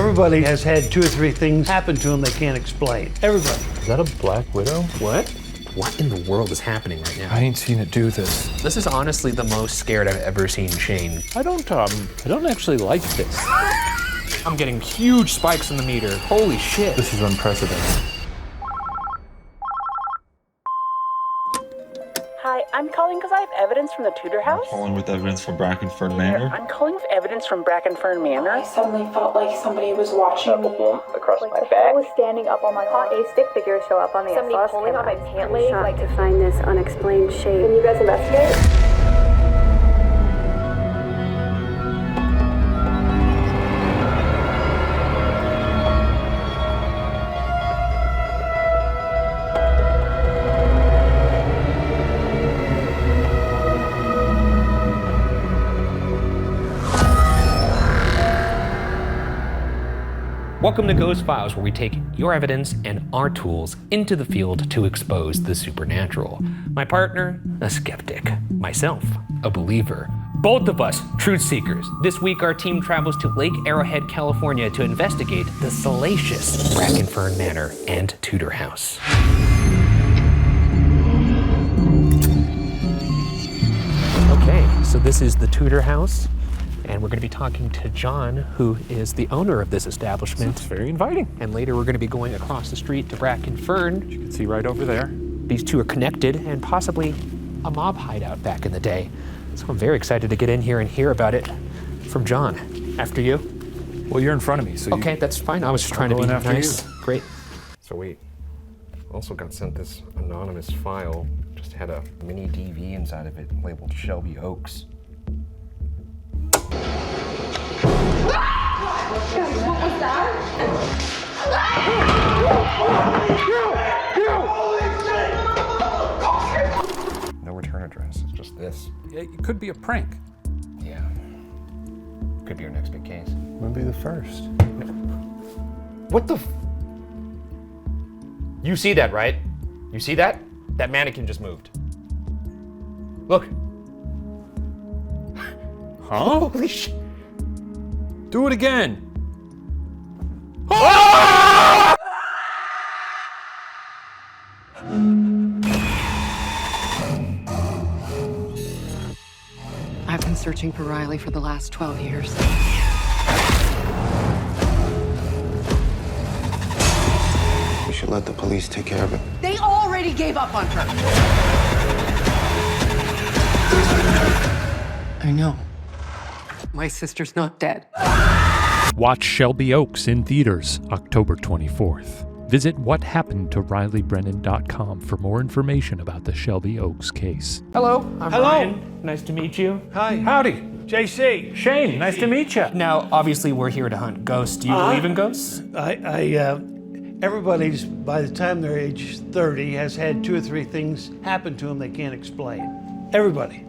Everybody has had 2 or 3 things happen to them they can't explain. Everybody. Is that a black widow? What? What in the world is happening right now? I ain't seen it do this. This is honestly the most scared I've ever seen Shane. I don't actually like this. I'm getting huge spikes in the meter. Holy shit. This is unprecedented. Hi, I'm calling because I have evidence from the Tutor house. Calling with evidence from Brackenfern Manor. I'm calling with evidence from Brackenfern Manor. I suddenly felt like somebody was watching me. Across like my the back. hair was standing up on my arm. A stick figure show up on the Somebody SLS pulling on camera. my pant leg. Like to find this unexplained shape. Can you guys investigate? Welcome to Ghost Files, where we take your evidence and our tools into the field to expose the supernatural. My partner, a skeptic. Myself, a believer. Both of us, truth seekers. This week, our team travels to Lake Arrowhead, California to investigate the salacious Brackenfern Manor and Tutor house. Okay, so this is the Tutor house. And we're going to be talking to John, who is the owner of this establishment. It's very inviting. And later we're going to be going across the street to Brackenfern. You can see right over there. These two are connected and possibly a mob hideout back in the day. So I'm very excited to get in here and hear about it from John. After you? Well, you're in front of me, so Okay, that's fine. I was just trying to be going after nice. you. Great. So we also got sent this anonymous file. Just had a mini DV inside of it labeled Shelby Oaks. No return address, it's just this. Yeah, it could be a prank. Yeah. Could be our next big case. Would be the first. What the You see that, right? You see that? That mannequin just moved. Look. Huh? Holy shit. Do it again. I've been searching for Riley for the last 12 years. We should let the police take care of it. They already gave up on her. I know. My sister's not dead. Watch Shelby Oaks in theaters October 24th. Visit whathappenedtoRileyBrennan.com for more information about the Shelby Oaks case. Hello, I'm Hello. Ryan. Nice to meet you. Hi. Howdy. JC. Shane, nice to meet you. Now, obviously, we're here to hunt ghosts. Do you believe in ghosts? Everybody's, by the time they're age 30, has had 2 or 3 things happen to them they can't explain. Everybody.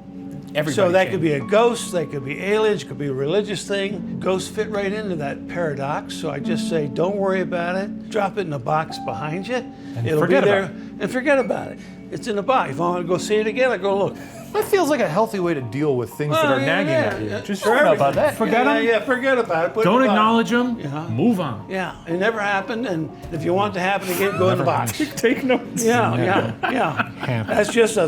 So that could be a ghost, they could be aliens, could be a religious thing. Ghosts fit right into that paradox. So I just say, don't worry about it. Drop it in a box behind you. It'll be there. And forget about it. It's in the box. If I want to go see it again, I go look. That feels like a healthy way to deal with things that are nagging at you. Just For forget about that. Forget them? Yeah, forget about it. Put it in Don't the box. acknowledge them, Yeah. move on. Yeah, it never happened, and if you want it to happen again, go in the box. Take notes. Yeah. That's just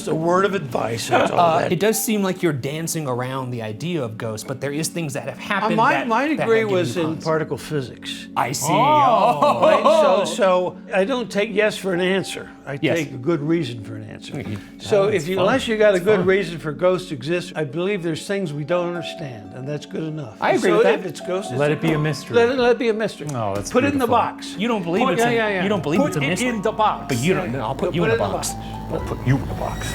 a word of advice. That's all that. It does seem like you're dancing around the idea of ghosts, but there is things that have happened. My degree that have was given you in pause. particle physics. I see. Right? So I don't take yes for an answer. I Yes. take a good reason for an answer. So unless you got a good reason for ghosts to exist, I believe there's things we don't understand, and that's good enough. I agree so with that. If it's ghosts, Let it be a mystery. Let it be a mystery. Oh, that's Put it in the beautiful. box. You don't believe it's yeah. You don't believe it's a mystery. Put it in the box. But you don't. I'll put you in a box. I'll put you in the box.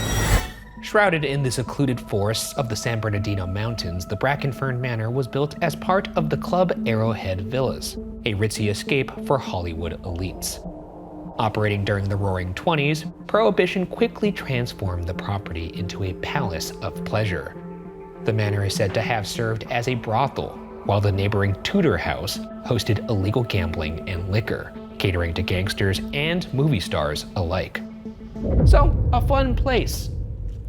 Shrouded in the secluded forests of the San Bernardino Mountains, the Brackenfern Manor was built as part of the Club Arrowhead Villas, a ritzy escape for Hollywood elites. Operating during the Roaring 20s, Prohibition quickly transformed the property into a palace of pleasure. The manor is said to have served as a brothel, while the neighboring Tutor house hosted illegal gambling and liquor, catering to gangsters and movie stars alike. So, a fun place.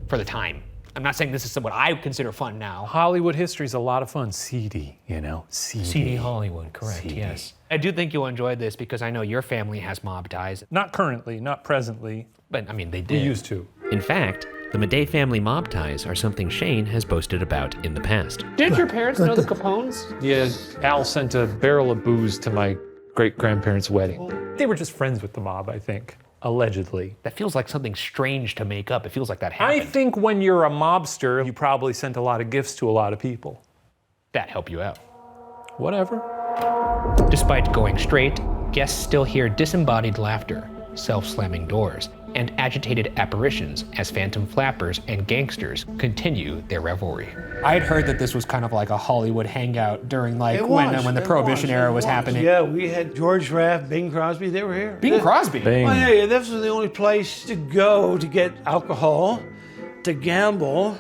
For the time. I'm not saying this is what I consider fun now. Hollywood history is a lot of fun. Seedy, you know, seedy. Seedy Hollywood, correct, seedy. Yes. I do think you'll enjoy this because I know your family has mob ties. Not currently, not presently. But, I mean, they did. We used to. In fact, the Madej family mob ties are something Shane has boasted about in the past. Didn't your parents know the Capones? Yeah, Al sent a barrel of booze to my great-grandparents' wedding. They were just friends with the mob, I think. Allegedly. That feels like something strange to make up. It feels like that happened. I think when you're a mobster, you probably sent a lot of gifts to a lot of people. That helped you out. Whatever. Despite going straight, guests still hear disembodied laughter, self-slamming doors, and agitated apparitions as phantom flappers and gangsters continue their revelry. I'd heard that this was kind of like a Hollywood hangout during when the Prohibition era was happening. Yeah, we had George Raft, Bing Crosby, they were here. Bing Crosby? Bing. Oh, yeah, this was the only place to go to get alcohol, to gamble,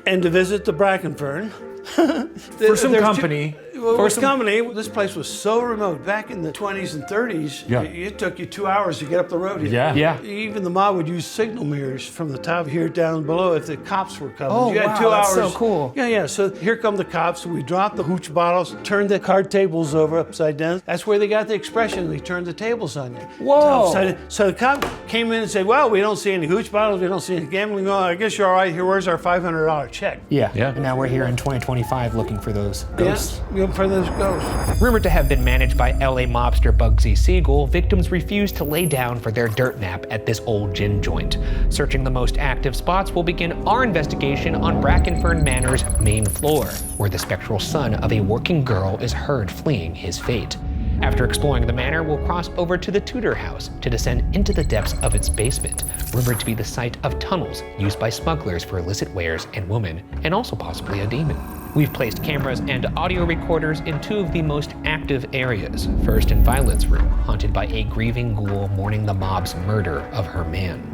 and to visit the Brackenfern. For some company. This place was so remote. Back in the 20s and 30s, it took you 2 hours to get up the road here. Yeah. Even the mob would use signal mirrors from the top here down below if the cops were coming. Oh, you had wow, 2 that's hours. so cool. Yeah. So here come the cops. We dropped the hooch bottles, turned the card tables over upside down. That's where they got the expression, they turned the tables on you. Whoa. So the cop came in and said, well, we don't see any hooch bottles, we don't see any gambling. Well, I guess you're all right here. Where's our $500 check? Yeah. And now we're here in 2025 looking for those ghosts. Yeah, for those ghosts. Rumored to have been managed by LA mobster Bugsy Siegel, victims refused to lay down for their dirt nap at this old gin joint. Searching the most active spots will begin our investigation on Brackenfern Manor's main floor, where the spectral son of a working girl is heard fleeing his fate. After exploring the manor, we'll cross over to the Tutor house to descend into the depths of its basement, rumored to be the site of tunnels used by smugglers for illicit wares and women, and also possibly a demon. We've placed cameras and audio recorders in two of the most active areas. First in Violet's room, haunted by a grieving ghoul mourning the mob's murder of her man.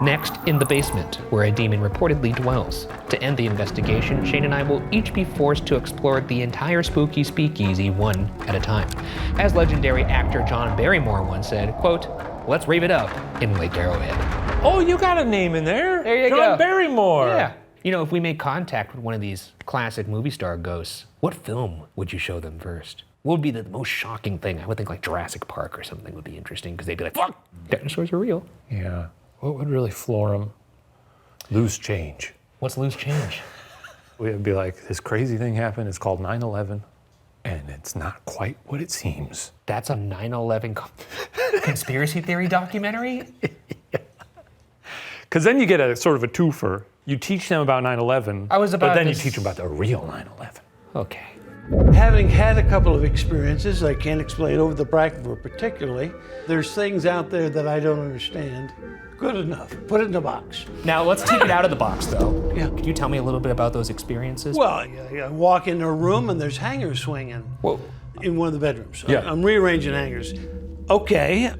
Next, in the basement, where a demon reportedly dwells. To end the investigation, Shane and I will each be forced to explore the entire spooky speakeasy one at a time. As legendary actor John Barrymore once said, quote, "Let's rave it up in Lake Arrowhead." Oh, you got a name in there. There you go. John Barrymore. Yeah. You know, if we make contact with one of these classic movie star ghosts, what film would you show them first? What would be the most shocking thing? I would think like Jurassic Park or something would be interesting because they'd be like, fuck, dinosaurs are real. Yeah. What would really floor them? Loose change. What's loose change? We'd be like, this crazy thing happened. It's called 9/11, and it's not quite what it seems. That's a 9/11 conspiracy theory documentary? Because then you get a sort of a twofer. You teach them about 9/11, but then you teach them about the real 9/11. Okay. Having had a couple of experiences, I can't explain over the Brackenfern particularly, there's things out there that I don't understand. Good enough. Put it in a box. Now let's take it out of the box though. Yeah. Can you tell me a little bit about those experiences? Well, I walk into a room and there's hangers swinging. Whoa. In one of the bedrooms. Yeah. I'm rearranging hangers. Okay,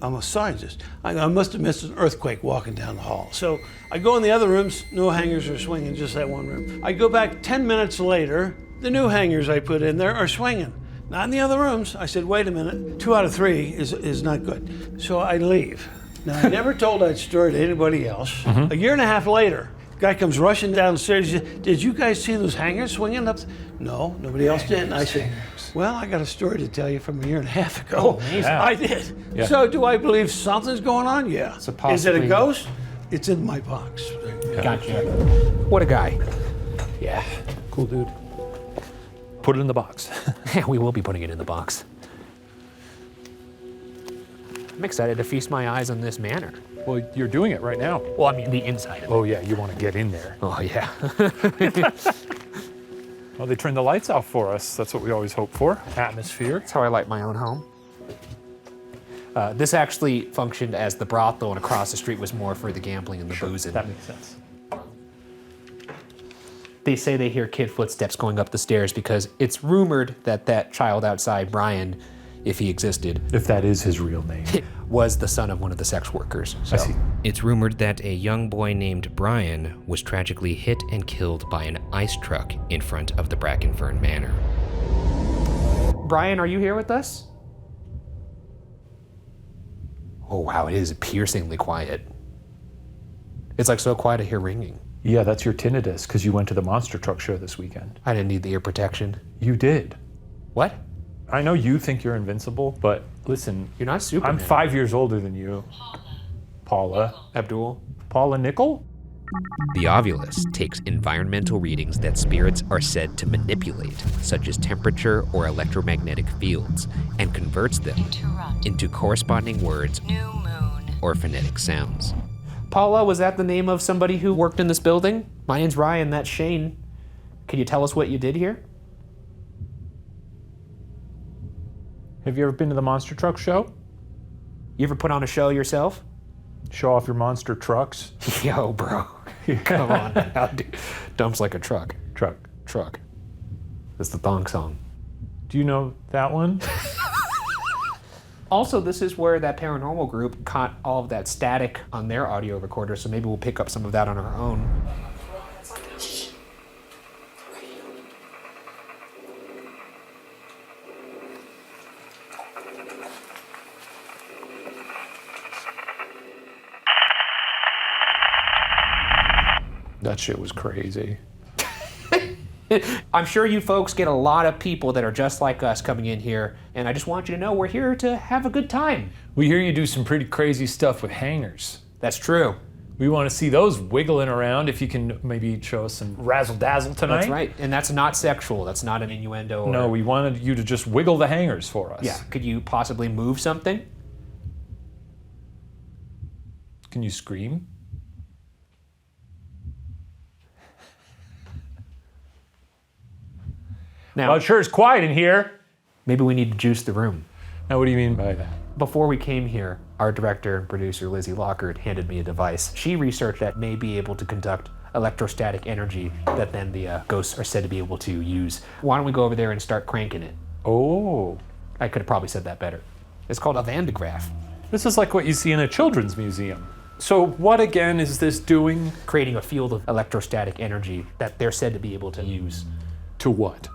I'm a scientist. I must have missed an earthquake walking down the hall. So I go in the other rooms, no hangers are swinging, just that one room. I go back 10 minutes later, the new hangers I put in there are swinging. Not in the other rooms. I said, wait a minute, 2 out of 3 is not good. So I leave. Now, I never told that story to anybody else. Mm-hmm. A year and a half later, guy comes rushing downstairs. He said, did you guys see those hangers swinging up? No, nobody else did. And I said, well, I got a story to tell you from a year and a half ago. Oh, amazing. Yeah. I did. Yeah. So do I believe something's going on? Yeah. So Is it a possibly- ghost? It's in my box. Gotcha. What a guy. Yeah, cool dude. Put it in the box. Yeah, we will be putting it in the box. I'm excited to feast my eyes on this manor. Well, you're doing it right now. Well, I mean the inside of it. Oh yeah, you want to get in there. Oh yeah. Well, they turned the lights off for us. That's what we always hope for. Atmosphere. That's how I light my own home. This actually functioned as the brothel, and across the street was more for the gambling and the boozing. That makes sense. They say they hear kid footsteps going up the stairs because it's rumored that that child outside, Brian, if he existed, If that is his real name. was the son of one of the sex workers. So. I see. It's rumored that a young boy named Brian was tragically hit and killed by an ice truck in front of the Brackenfern Manor. Brian, are you here with us? Oh wow, it is piercingly quiet. It's like so quiet I hear ringing. Yeah, that's your tinnitus, because you went to the monster truck show this weekend. I didn't need the ear protection. You did. What? I know you think you're invincible, but listen. You're not Superman. I'm 5 years older than you. Paula. Abdul. Paula Nickel? The Ovulus takes environmental readings that spirits are said to manipulate, such as temperature or electromagnetic fields, and converts them into corresponding words or phonetic sounds. Paula, was that the name of somebody who worked in this building? My name's Ryan, that's Shane. Can you tell us what you did here? Have you ever been to the monster truck show? You ever put on a show yourself? Show off your monster trucks? Yo, bro. Come on now, dude. Dumps like a truck. Truck. That's the thong song. Do you know that one? Also, this is where that paranormal group caught all of that static on their audio recorder, so maybe we'll pick up some of that on our own. That shit was crazy. I'm sure you folks get a lot of people that are just like us coming in here, and I just want you to know we're here to have a good time. We hear you do some pretty crazy stuff with hangers. That's true. We want to see those wiggling around. If you can maybe show us some razzle-dazzle tonight. That's right, and that's not sexual. That's not an innuendo. No, we wanted you to just wiggle the hangers for us. Yeah, could you possibly move something? Can you scream? Now, well, it sure is quiet in here. Maybe we need to juice the room. Now, what do you mean by that? Before we came here, our director and producer, Lizzie Lockhart, handed me a device. She researched that may be able to conduct electrostatic energy that then the ghosts are said to be able to use. Why don't we go over there and start cranking it? Oh. I could have probably said that better. It's called a Van de Graaff. This is like what you see in a children's museum. So what again is this doing? Creating a field of electrostatic energy that they're said to be able to use. To what?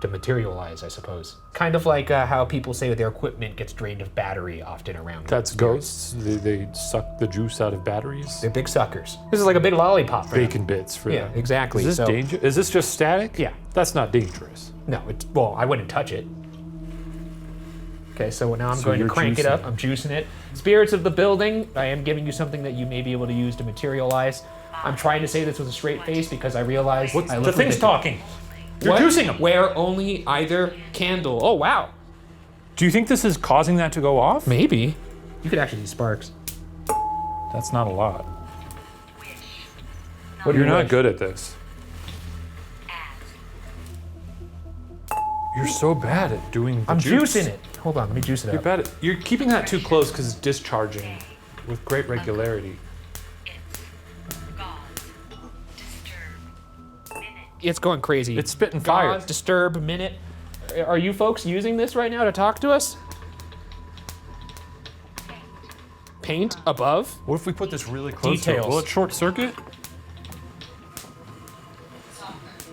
To materialize, I suppose. Kind of like how people say their equipment gets drained of battery often around. That's ghosts? They suck the juice out of batteries? They're big suckers. This is like a big lollipop for Bacon bits for them. Yeah, exactly. Is this dangerous? Is this just static? Yeah. That's not dangerous. No, well, I wouldn't touch it. Okay, so now I'm going to crank it up. I'm juicing it. Spirits of the building, I am giving you something that you may be able to use to materialize. I'm trying to say this with a straight face because I realize I look the thing's talking. You're juicing them. Wear only either candle. Oh, wow. Do you think this is causing that to go off? Maybe. You could actually see sparks. That's not a lot. You're not good at this. You're so bad at doing the I'm juice. juicing it. Hold on, let me juice it up. You're bad at, you're keeping that too close because it's discharging with great regularity. It's going crazy. It's spitting fire. Gauze, disturb, minute. Are you folks using this right now to talk to us? Paint above? What if we put this really close to Details. it? Will it short circuit?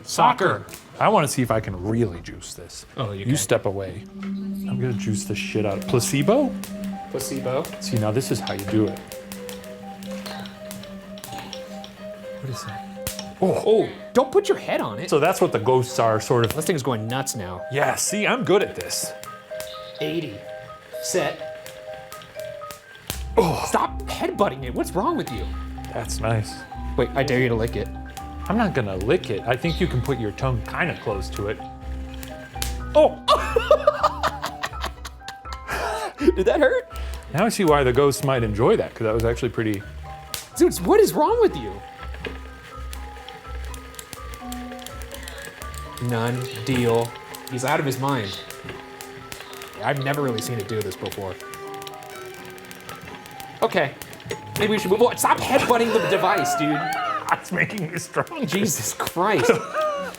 Soccer. I want to see if I can really juice this. Oh, you You can. step away. I'm gonna juice the shit out of placebo. Placebo. See, now this is how you do it. What is that? Oh, don't put your head on it. So that's what the ghosts are, sort of. This thing is going nuts now. Yeah, see, I'm good at this. 80. Set. Oh. Stop headbutting it. What's wrong with you? That's nice. Wait, I dare you to lick it. I'm not gonna lick it. I think you can put your tongue kind of close to it. Oh! Did that hurt? Now I see why the ghosts might enjoy that, because that was actually pretty... Dude, what is wrong with you? None. Deal. He's out of his mind. I've never really seen it do this before. Okay. Maybe we should move on. Stop headbutting the device, dude. That's making me strong. Jesus Christ.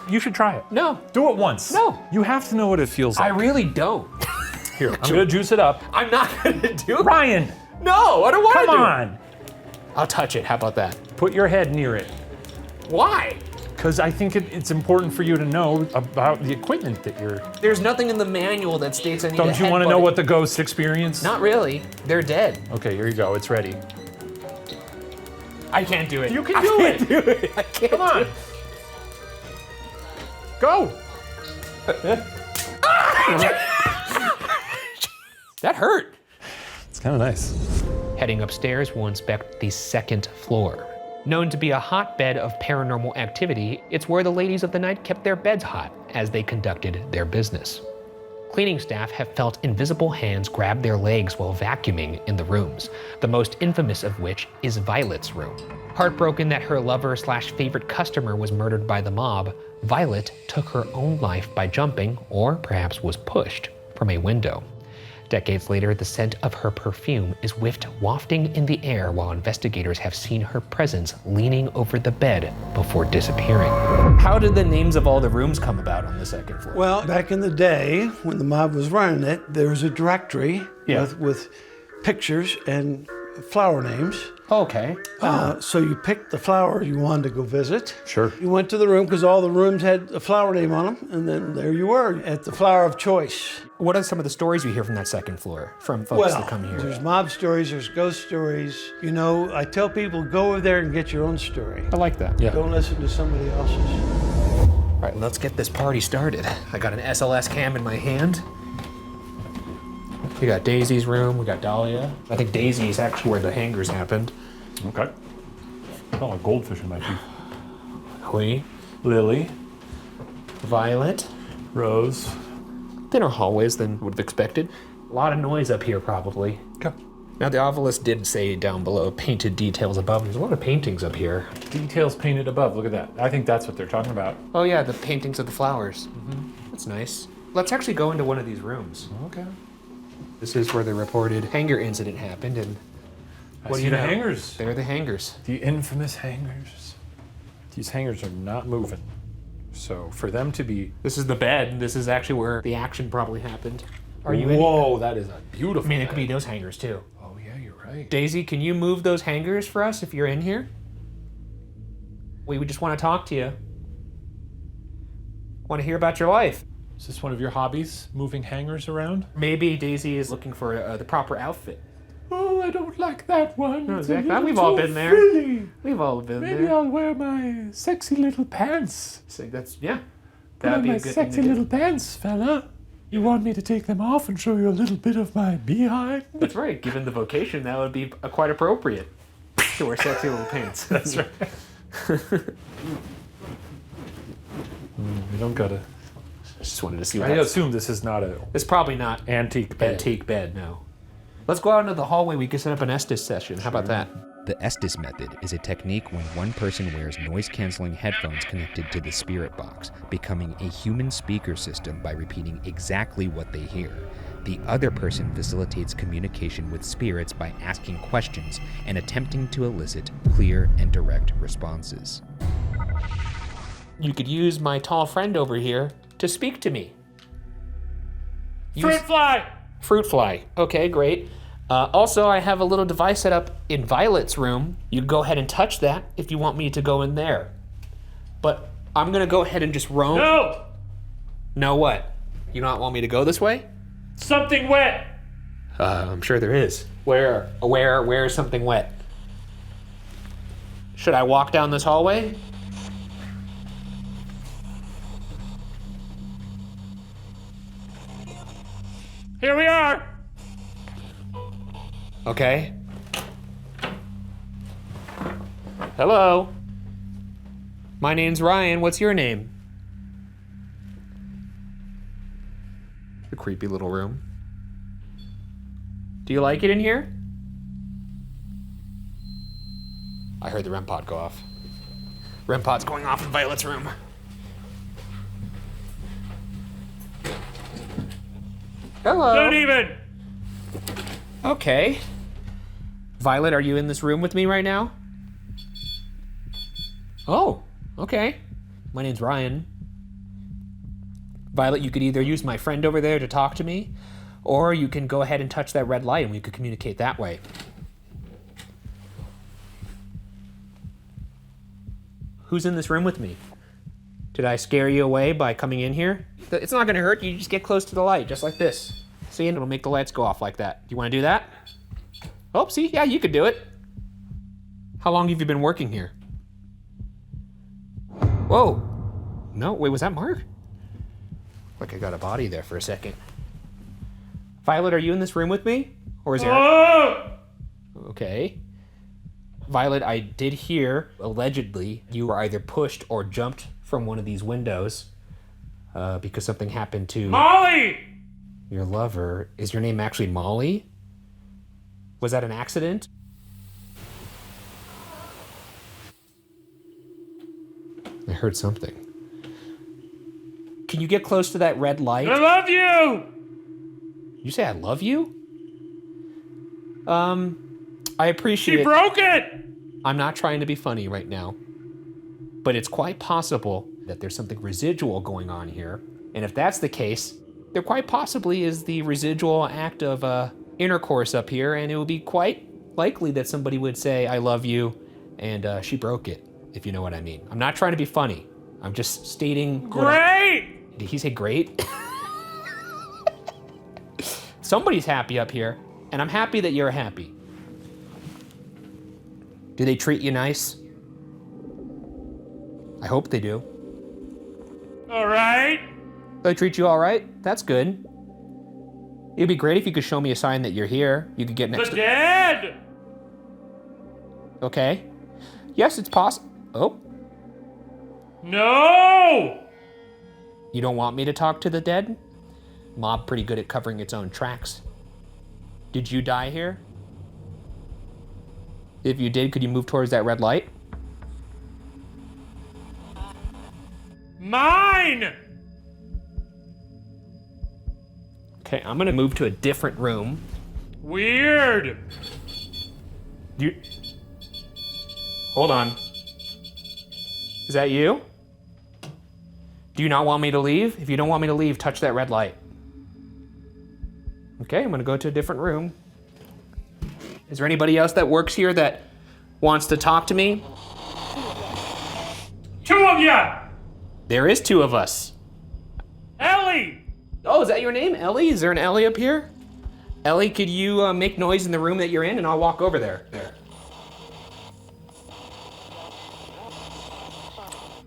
You should try it. No. Do it once. No. You have to know what it feels I like. really don't. Here, I'm gonna juice it up. I'm not gonna do it. Ryan! No, I don't want to Come do on! it. I'll touch it. How about that? Put your head near it. Why? Because I think it's important for you to know about the equipment that you're... There's nothing in the manual that states I need Don't to you want to headbutt know it. what the ghosts experience? Not really. They're dead. Okay, here you go. It's ready. I can't do it. You can do it. Do it. I can't. Come on. Go. That hurt. It's kind of nice. Heading upstairs, we'll inspect the second floor. Known to be a hotbed of paranormal activity, it's where the ladies of the night kept their beds hot as they conducted their business. Cleaning staff have felt invisible hands grab their legs while vacuuming in the rooms, the most infamous of which is Violet's room. Heartbroken that her lover/favorite customer was murdered by the mob, Violet took her own life by jumping, or perhaps was pushed, from a window. Decades later, the scent of her perfume is wafting in the air while investigators have seen her presence leaning over the bed before disappearing. How did the names of all the rooms come about on the second floor? Well, back in the day, when the mob was running it, there was a directory with pictures and flower names. Okay. So you picked the flower you wanted to go visit. Sure. You went to the room because all the rooms had a flower name on them, and then there you were at the flower of choice. What are some of the stories you hear from that second floor, from folks that come here? There's mob stories, there's ghost stories. You know, I tell people, go over there and get your own story. I like that. Yeah. Don't listen to somebody else's. All right, let's get this party started. I got an SLS cam in my hand. We got Daisy's room, we got Dahlia. I think Daisy is actually where the hangers happened. Okay. Got like goldfish in my teeth. Hui, Lily, Violet, Rose. Thinner hallways than would have expected. A lot of noise up here, probably. Okay. Now, the obelisk did say down below, painted details above. There's a lot of paintings up here. Details painted above. Look at that. I think that's what they're talking about. Oh, yeah, the paintings of the flowers. That's nice. Let's actually go into one of these rooms. Okay. This is where the reported hanger incident happened, and What do you know? The hangers. They're the hangers. The infamous hangers. These hangers are not moving. So for them to be... This is the bed. This is actually where the action probably happened. Are you Whoa, that is a beautiful I mean, it bed. could be those hangers, too. Oh, yeah, you're right. Daisy, can you move those hangers for us if you're in here? We would just want to talk to you. Want to hear about your life. Is this one of your hobbies, moving hangers around? Maybe Daisy is looking for the proper outfit. Oh, I don't like that one. No, It's exactly. a little We've all too been there. frilly. We've all been Maybe there. I'll wear my sexy little pants. So that's, yeah. Put That'd on be my a good thing sexy to do. little pants, fella. You want me to take them off and show you a little bit of my behind? That's right. Given the vocation, that would be quite appropriate to wear sexy little pants. That's right. You don't gotta... I just wanted to see I what assume this is not a It's probably not antique bed. antique bed, no. Let's go out into the hallway. We can set up an Estes session. How about that? The Estes method is a technique when one person wears noise-canceling headphones connected to the spirit box, becoming a human speaker system by repeating exactly what they hear. The other person facilitates communication with spirits by asking questions and attempting to elicit clear and direct responses. You could use my tall friend over here to speak to me. Fruit fly! Fruit fly. Okay, great. Also, I have a little device set up in Violet's room. You can go ahead and touch that if you want me to go in there. But I'm gonna go ahead and just roam. No! No what? You not want me to go this way? Something wet! I'm sure there is. Where is something wet? Should I walk down this hallway? Here we are! Okay. Hello. My name's Ryan. What's your name? A creepy little room. Do you like it in here? I heard the REM pod go off. REM pod's going off in Violet's room. Hello. Don't even! Okay. Violet, are you in this room with me right now? Oh, okay. My name's Ryan. Violet, you could either use my friend over there to talk to me, or you can go ahead and touch that red light and we could communicate that way. Who's in this room with me? Did I scare you away by coming in here? It's not gonna hurt you, just get close to the light, just like this. See, and it'll make the lights go off like that. Do you wanna do that? Oh, see, yeah, you could do it. How long have you been working here? Whoa. No, wait, was that Mark? Like I got a body there for a second. Violet, are you in this room with me? Or is Eric? Okay. Violet, I did hear, allegedly, you were either pushed or jumped from one of these windows because something happened to Molly! Your lover. Is your name actually Molly? Was that an accident? I heard something. Can you get close to that red light? I love you! You say I love you? I appreciate... She broke it! I'm not trying to be funny right now, but it's quite possible that there's something residual going on here. And if that's the case, there quite possibly is the residual act of intercourse up here, and it would be quite likely that somebody would say, I love you, and she broke it, if you know what I mean. I'm not trying to be funny. I'm just stating... Great! Did he say great? Somebody's happy up here, and I'm happy that you're happy. Do they treat you nice? I hope they do. All right. They treat you all right? That's good. It'd be great if you could show me a sign that you're here. You could get next to... dead! Okay. Yes, it's possible. Oh. No! You don't want me to talk to the dead? Mob pretty good at covering its own tracks. Did you die here? If you did, could you move towards that red light? Mine! Okay, I'm gonna move to a different room. Weird! You... Hold on. Is that you? Do you not want me to leave? If you don't want me to leave, touch that red light. Okay, I'm gonna go to a different room. Is there anybody else that works here that wants to talk to me? Two of ya! There is two of us. Ellie! Oh, is that your name, Ellie? Is there an Ellie up here? Ellie, could you make noise in the room that you're in, and I'll walk over there. There.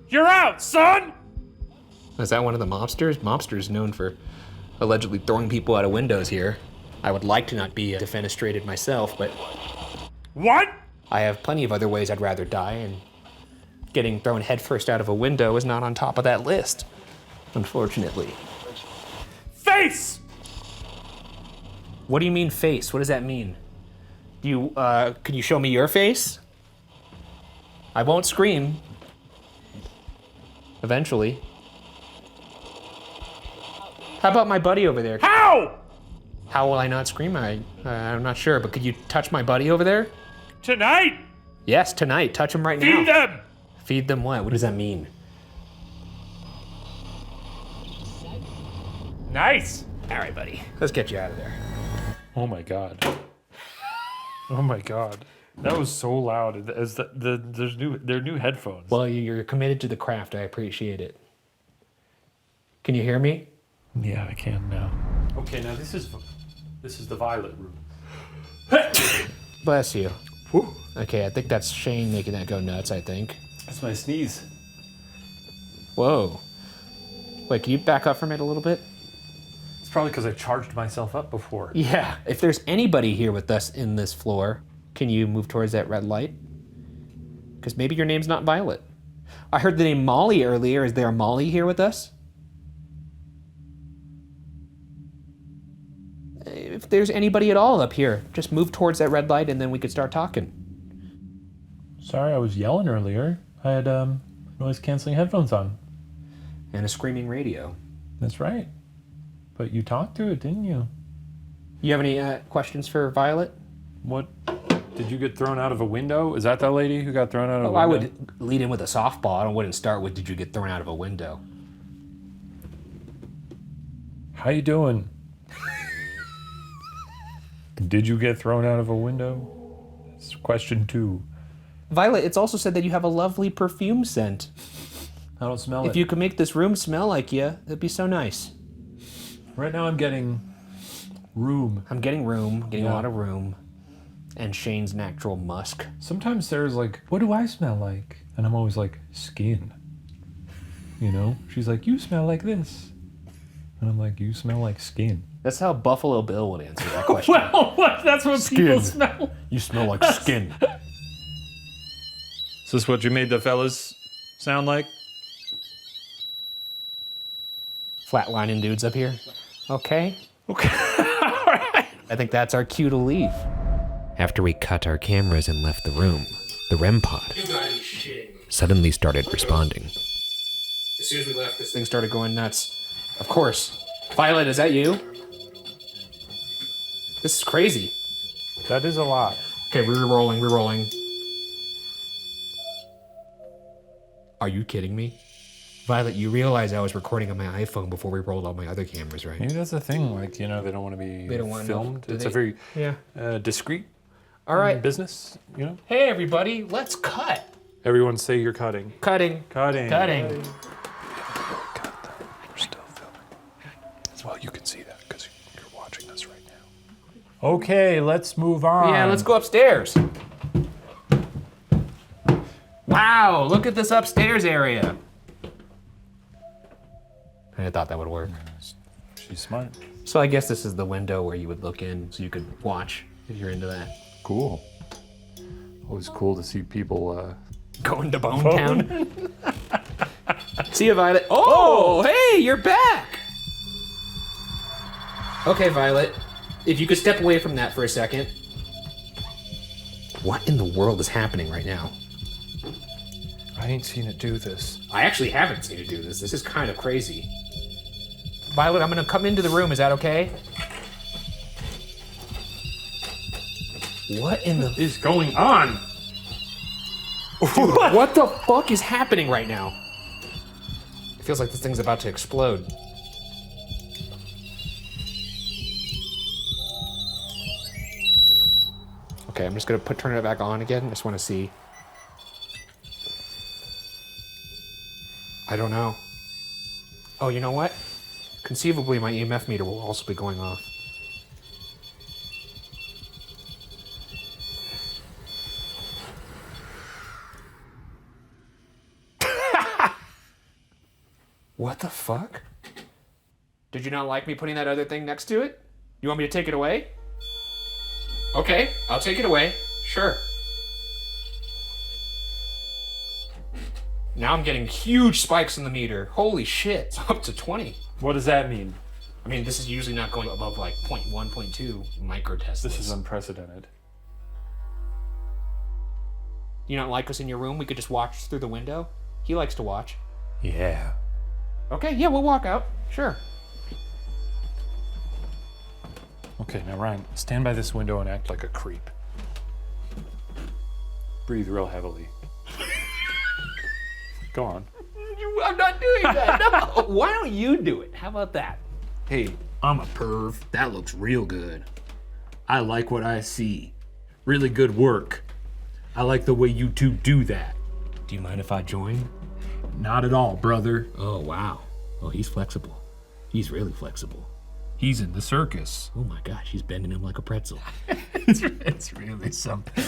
You're out, son! Is that one of the mobsters? Mobsters known for allegedly throwing people out of windows here. I would like to not be defenestrated myself, but... What? I have plenty of other ways I'd rather die, and getting thrown headfirst out of a window is not on top of that list, unfortunately. Face! What do you mean face? What does that mean? Do you, can you show me your face? I won't scream. Eventually. How about my buddy over there? How? How will I not scream? I'm not sure, but could you touch my buddy over there? Tonight? Yes, tonight. Touch him right now. Feed them! Feed them what? What does that mean? Nice. All right, buddy. Let's get you out of there. Oh my god. Oh my god. That was so loud. As there's new headphones. Well, you're committed to the craft. I appreciate it. Can you hear me? Yeah, I can now. Okay, now this is the violet room. Bless you. Whew. Okay, I think that's Shane making that go nuts, I think. That's my sneeze. Whoa. Wait, can you back up from it a little bit? It's probably because I charged myself up before. Yeah. If there's anybody here with us in this floor, can you move towards that red light? Because maybe your name's not Violet. I heard the name Molly earlier. Is there a Molly here with us? If there's anybody at all up here, just move towards that red light and then we could start talking. Sorry, I was yelling earlier. I had noise-canceling headphones on. And a screaming radio. That's right. But you talked to it, didn't you? You have any questions for Violet? What? Did you get thrown out of a window? Is that lady who got thrown out of a window? I would lead in with a softball. I wouldn't start with, did you get thrown out of a window? How you doing? Did you get thrown out of a window? That's question 2. Violet, it's also said that you have a lovely perfume scent. I don't smell it. If you could make this room smell like you, that'd be so nice. Right now I'm getting room. I'm getting room, getting a lot of room. and Shane's natural musk. Sometimes Sarah's like, what do I smell like? And I'm always like, skin. You know? She's like, you smell like this. And I'm like, you smell like skin. That's how Buffalo Bill would answer that question. Well, that's what people smell. You smell like skin. Is this what you made the fellas sound like? Flatlining dudes up here. Okay. All right. I think that's our cue to leave. After we cut our cameras and left the room, the REM pod suddenly started responding. As soon as we left, this thing started going nuts. Of course. Violet, is that you? This is crazy. That is a lot. Okay, we're rolling. Are you kidding me? Violet, you realize I was recording on my iPhone before we rolled all my other cameras, right? Maybe that's the thing, like, you know, they don't want to be filmed. It's a very discreet business, you know? Hey, everybody, let's cut. Everyone say you're cutting. Cutting. Cut them. We're still filming. Well, you can see that because you're watching this right now. Okay, let's move on. Yeah, let's go upstairs. Wow, look at this upstairs area. I thought that would work. She's smart. So I guess this is the window where you would look in so you could watch if you're into that. Cool. Always cool to see people going to Bone Town. See you, Violet. Oh, hey, you're back. Okay, Violet, if you could step away from that for a second. What in the world is happening right now? I ain't seen it do this. I actually haven't seen it do this. This is kind of crazy. Violet, I'm gonna come into the room. Is that okay? What in the is going on? Dude, what the fuck is happening right now? It feels like this thing's about to explode. Okay, I'm just gonna turn it back on again. I just want to see. I don't know. Oh, you know what? Conceivably, my EMF meter will also be going off. What the fuck? Did you not like me putting that other thing next to it? You want me to take it away? Okay, I'll take it away. Sure. Now I'm getting huge spikes in the meter. Holy shit, it's up to 20. What does that mean? I mean, this is usually not going above like 0.1, 0.2 microteslas. This is unprecedented. You not like us in your room? We could just watch through the window? He likes to watch. Yeah. Okay, yeah, we'll walk out. Sure. Okay, now Ryan, stand by this window and act like a creep. Breathe real heavily. Go on. I'm not doing that. No. Why don't you do it? How about that? Hey, I'm a perv. That looks real good. I like what I see. Really good work. I like the way you two do that. Do you mind if I join? Not at all, brother. Oh, wow. Oh, he's flexible. He's really flexible. He's in the circus. Oh my gosh, he's bending him like a pretzel. it's really something.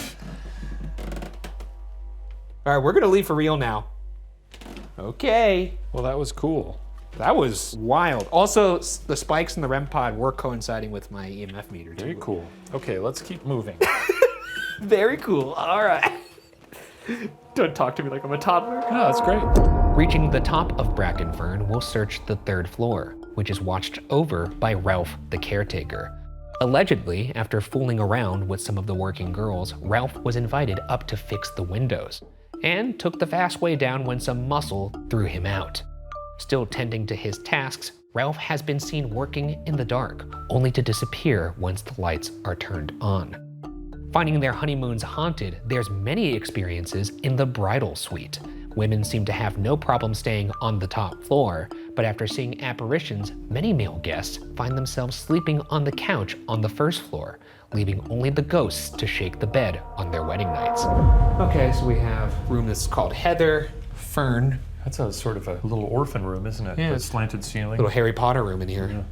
All right, we're gonna leave for real now. Okay. Well, that was cool. That was wild. Also, the spikes in the REM pod were coinciding with my EMF meter too. Very cool. Okay, let's keep moving. Very cool. All right. Don't talk to me like I'm a toddler. No, that's great. Reaching the top of Brackenfern, we'll search the 3rd floor, which is watched over by Ralph, the caretaker. Allegedly, after fooling around with some of the working girls, Ralph was invited up to fix the windows, and took the fast way down when some muscle threw him out. Still tending to his tasks, Ralph has been seen working in the dark, only to disappear once the lights are turned on. Finding their honeymoons haunted, there's many experiences in the bridal suite. Women seem to have no problem staying on the top floor, but after seeing apparitions, many male guests find themselves sleeping on the couch on the 1st floor, leaving only the ghosts to shake the bed on their wedding nights. Okay, so we have a room that's called Heather, Fern. That's a sort of a little orphan room, isn't it? Yeah. With slanted ceiling. Little Harry Potter room in here.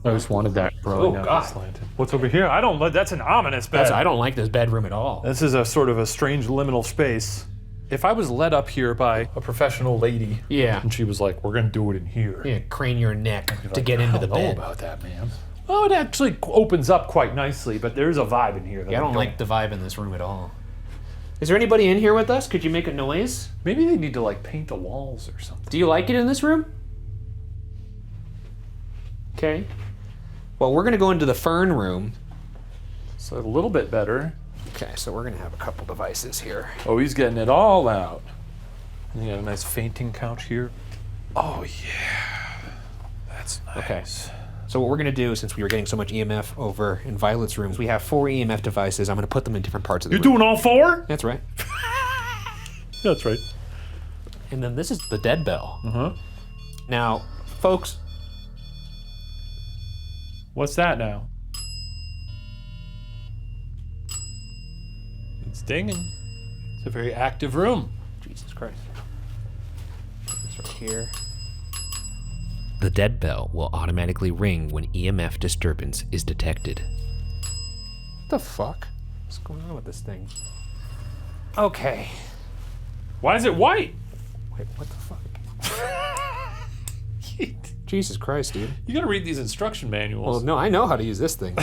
I just wanted that growing out this lantern. What's over here? I don't. That's an ominous bed. I don't like this bedroom at all. This is a sort of a strange liminal space. If I was led up here by a professional lady, and she was like, "We're gonna do it in here," crane your neck to get into the bed. I don't know about that, man. Well, it actually opens up quite nicely, but there's a vibe in here. That I don't like the vibe in this room at all. Is there anybody in here with us? Could you make a noise? Maybe they need to like paint the walls or something. Do you like it in this room? Okay. Well, we're gonna go into the Fern room. So a little bit better. Okay, so we're gonna have a couple devices here. Oh, he's getting it all out. And you got a nice fainting couch here. Oh yeah, that's nice. Okay. So what we're gonna do, since we were getting so much EMF over in Violet's room, we have 4 EMF devices. I'm gonna put them in different parts of the room. You're doing all 4? That's right. That's right. And then this is the dead bell. Uh-huh. Now, folks. What's that now? It's dinging. It's a very active room. Jesus Christ. Put this right here. The dead bell will automatically ring when EMF disturbance is detected. What the fuck? What's going on with this thing? Okay. Why is it white? Wait, what the fuck? Jesus Christ, dude. You gotta read these instruction manuals. Well, no, I know how to use this thing.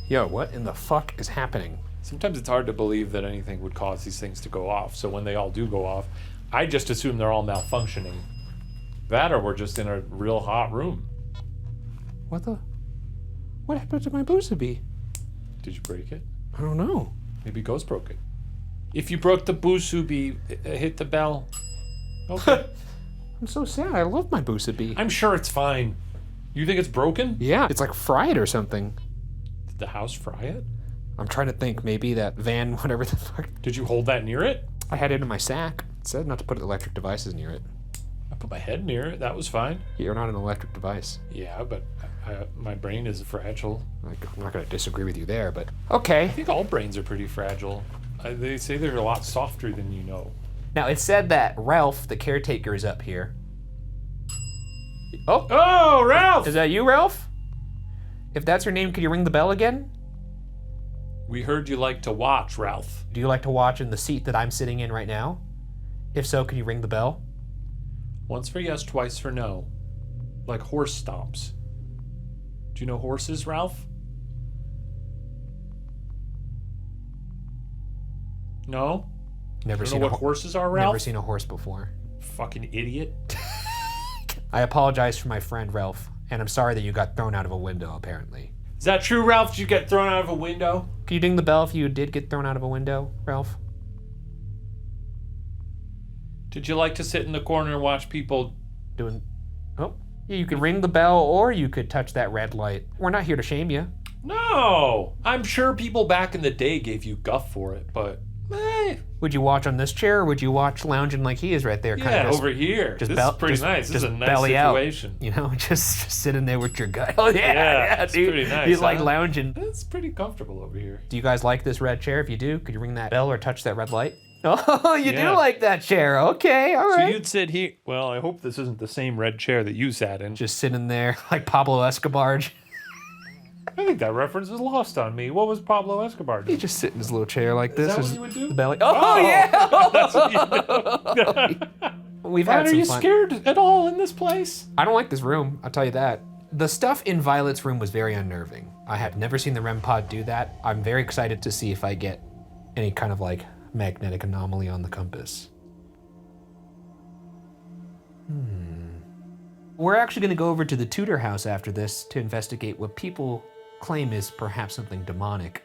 Yo, what in the fuck is happening? Sometimes it's hard to believe that anything would cause these things to go off. So when they all do go off, I just assume they're all malfunctioning. That or we're just in a real hot room. What happened to my Boosabee? Did you break it? I don't know. Maybe Ghost broke it. If you broke the Boosabee, hit the bell. Okay. I'm so sad. I love my Boosabee. I'm sure it's fine. You think it's broken? Yeah, it's like fried or something. Did the house fry it? I'm trying to think. Maybe that van, whatever the fuck. Did you hold that near it? I had it in my sack. It said not to put electric devices near it. I put my head near it. That was fine. You're not an electric device. Yeah, but my brain is fragile. I'm not going to disagree with you there, but okay. I think all brains are pretty fragile. They say they're a lot softer than you know. Now, it said that Ralph, the caretaker, is up here. Oh, Ralph! Is that you, Ralph? If that's your name, could you ring the bell again? We heard you like to watch, Ralph. Do you like to watch in the seat that I'm sitting in right now? If so, can you ring the bell? Once for yes, twice for no. Like horse stomps. Do you know horses, Ralph? No? Never you seen know what horses are, Ralph? Never seen a horse before. Fucking idiot. I apologize for my friend Ralph, and I'm sorry that you got thrown out of a window, apparently. Is that true, Ralph? Did you get thrown out of a window? Can you ding the bell if you did get thrown out of a window, Ralph? Did you like to sit in the corner and watch people doing... Oh, yeah, you could ring the bell or you could touch that red light. We're not here to shame you. No! I'm sure people back in the day gave you guff for it, but... Would you watch on this chair or would you watch lounging like he is right there? Yeah, over here. This is pretty nice. This is a nice situation. Out, you know, just sitting there with your gut. Oh, yeah, it's dude. pretty nice. He's like lounging. It's pretty comfortable over here. Do you guys like this red chair? If you do, could you ring that bell or touch that red light? Oh, you do like that chair. Okay, all right. So you'd sit here. Well, I hope this isn't the same red chair that you sat in. Just sitting there like Pablo Escobar. I think that reference is lost on me. What was Pablo Escobar doing? He just sit in his little chair like this. Is that what you would do? The belly. Oh yeah! That's what you do. We've had some Are you fun. scared at all in this place? I don't like this room, I'll tell you that. The stuff in Violet's room was very unnerving. I have never seen the REM pod do that. I'm very excited to see if I get any kind of like magnetic anomaly on the compass. We're actually going to go over to the Tutor house after this to investigate what people claim is perhaps something demonic.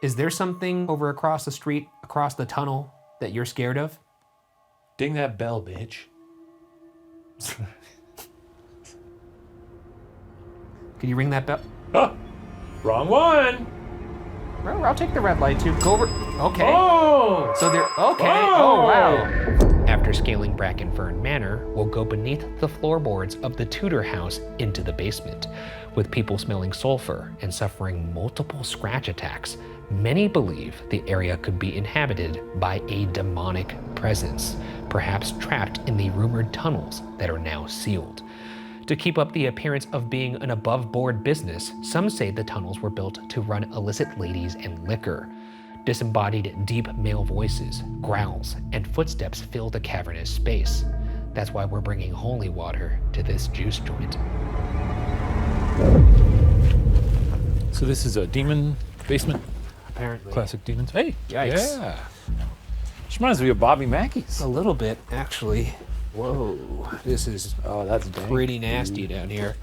Is there something over across the street, across the tunnel, that you're scared of? Ding that bell, bitch. Can you ring that bell? Oh, wrong one. Well, I'll take the red light too. Go over. Okay. Oh! So they're okay. Oh wow. After scaling Brackenfern Manor, we'll go beneath the floorboards of the Tutor house into the basement. With people smelling sulfur and suffering multiple scratch attacks, many believe the area could be inhabited by a demonic presence, perhaps trapped in the rumored tunnels that are now sealed. To keep up the appearance of being an above-board business, some say the tunnels were built to run illicit ladies and liquor. Disembodied deep male voices, growls, and footsteps fill the cavernous space. That's why we're bringing holy water to this juice joint. So this is a demon basement? Apparently. Classic demons. Hey! Yikes. Yeah. This reminds me of Bobby Mackey's. A little bit, actually. Whoa, this is that's pretty nasty down here.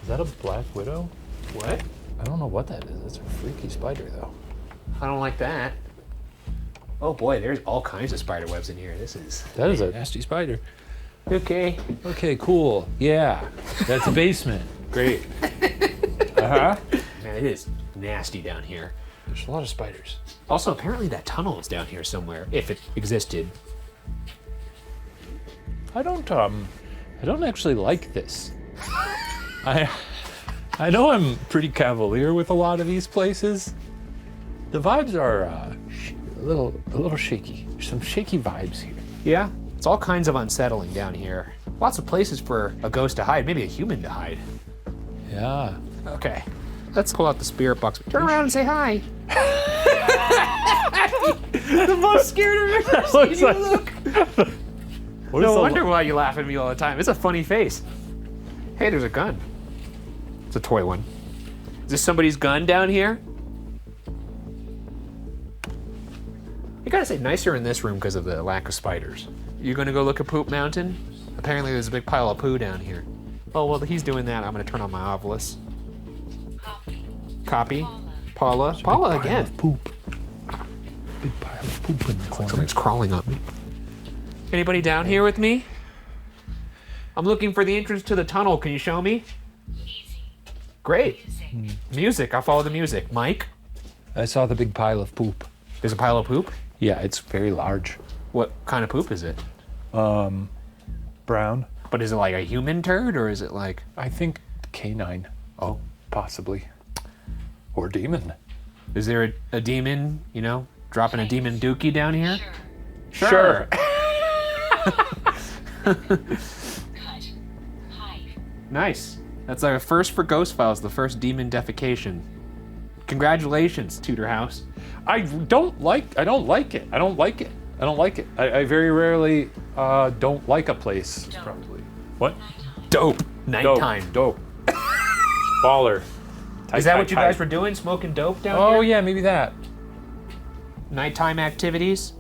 Is that a black widow? What? I don't know what that is. That's a freaky spider, though. I don't like that. Oh boy, there's all kinds of spider webs in here. That is a nasty spider. Okay. Okay, cool. Yeah, that's a basement. Great. Man, it is nasty down here. There's a lot of spiders. Also, apparently that tunnel is down here somewhere, if it existed. I don't actually like this. I know I'm pretty cavalier with a lot of these places. The vibes are a little shaky. There's some shaky vibes here. Yeah, it's all kinds of unsettling down here. Lots of places for a ghost to hide, maybe a human to hide. Yeah. Okay, let's pull out the spirit box. Turn around and say hi. The most scared I've ever seen you look. No wonder why you laugh at me all the time. It's a funny face. Hey, there's a gun. It's a toy one. Is this somebody's gun down here? You gotta say nicer in this room because of the lack of spiders. You gonna go look at Poop Mountain? Apparently there's a big pile of poo down here. Oh, well, he's doing that. I'm gonna turn on my Ovilus. Copy. Paula. Paula again. Poop. Big pile of poop in the corner. Something's crawling up me. Anybody down here with me? I'm looking for the entrance to the tunnel. Can you show me? Great. Music. I'll follow the music. Mike? I saw the big pile of poop. There's a pile of poop? Yeah, it's very large. What kind of poop is it? Brown. But is it like a human turd or is it like... I think canine. Oh, possibly. Or demon. Is there a demon, you know, dropping a demon dookie down here? Sure. Nice. That's our first for Ghost Files, the first demon defecation. Congratulations, Tutor House. I don't like it. I don't like it. I very rarely don't like a place. Probably. What? Dope. Nighttime. Dope. Baller. Is that what you guys were doing? Smoking dope down here? Oh yeah, maybe that. Nighttime activities?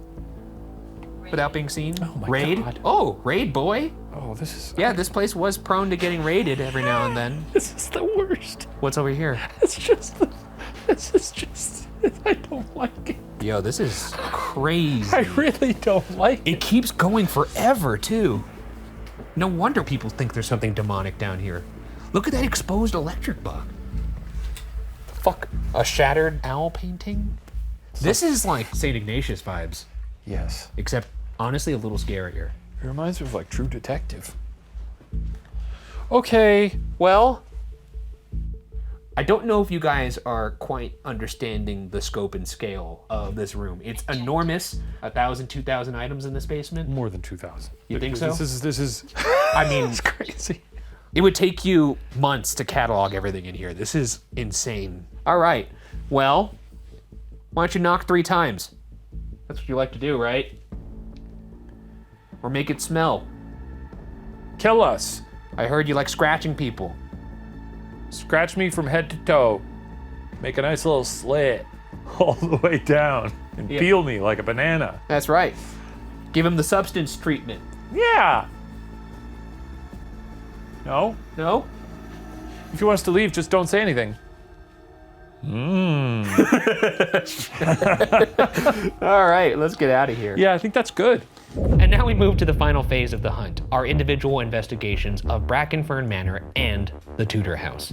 Without being seen? Oh my Raid? God. Oh, raid boy. Oh, this is... Yeah, this place was prone to getting raided every now and then. This is the worst. What's over here? This is just... I don't like it. Yo, this is crazy. I really don't like it. It keeps going forever, too. No wonder people think there's something demonic down here. Look at that exposed electric bug. Fuck. A shattered owl painting? This is like St. Ignatius vibes. Yes. Except, honestly, a little scarier. It reminds me of like True Detective. Okay, well, I don't know if you guys are quite understanding the scope and scale of this room. It's enormous. 1,000, 2,000 items in this basement. More than 2,000. You think so? This is. I mean, it's crazy. It would take you months to catalog everything in here. This is insane. All right. Well, why don't you knock 3 times? That's what you like to do, right? Or make it smell. Kill us. I heard you like scratching people. Scratch me from head to toe. Make a nice little slit all the way down and peel me like a banana. That's right. Give him the substance treatment. Yeah. No? No? If he wants to leave, just don't say anything. All right, let's get out of here. Yeah, I think that's good. And now we move to the final phase of the hunt, our individual investigations of Brackenfern Manor and the Tutor House.